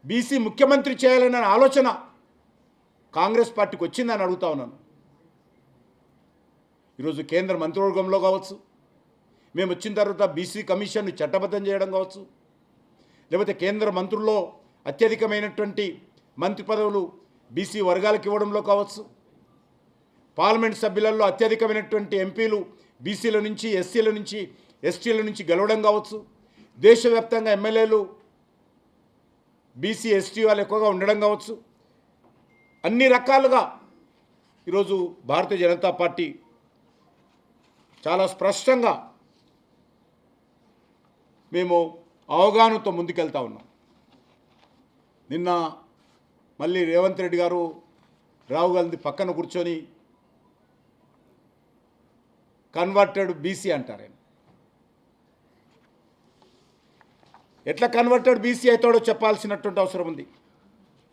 BC ముఖ్యమంత్రి చేయాలనే ఆలోచన కాంగ్రెస్ పార్టీకి వచ్చిందని అడుగుతా ఉన్నాను. ఈరోజు కేంద్ర మంత్రివర్గంలో కావచ్చు, మేము వచ్చిన తర్వాత బీసీ కమిషన్ను చట్టబద్ధం చేయడం కావచ్చు, లేకపోతే కేంద్ర మంత్రుల్లో అత్యధికమైనటువంటి మంత్రి పదవులు బీసీ వర్గాలకు ఇవ్వడంలో కావచ్చు, పార్లమెంట్ సభ్యులలో అత్యధికమైనటువంటి ఎంపీలు బీసీల నుంచి, ఎస్సీల నుంచి, ఎస్టీల నుంచి గెలవడం కావచ్చు, దేశవ్యాప్తంగా ఎమ్మెల్యేలు బీసీ ఎస్టీ వాళ్ళు ఎక్కువగా ఉండడం కావచ్చు, అన్ని రకాలుగా ఈరోజు భారతీయ జనతా పార్టీ చాలా స్పష్టంగా మేము అవగాహనతో ముందుకెళ్తా ఉన్నాం. నిన్న మళ్ళీ రేవంత్ రెడ్డి గారు రాహుల్ గాంధీ పక్కన కూర్చొని కన్వర్టెడ్ బీసీ అంటారు. ఆయన ఎట్లా కన్వర్టెడ్ బీసీ అవుతాడో చెప్పాల్సినటువంటి అవసరం ఉంది.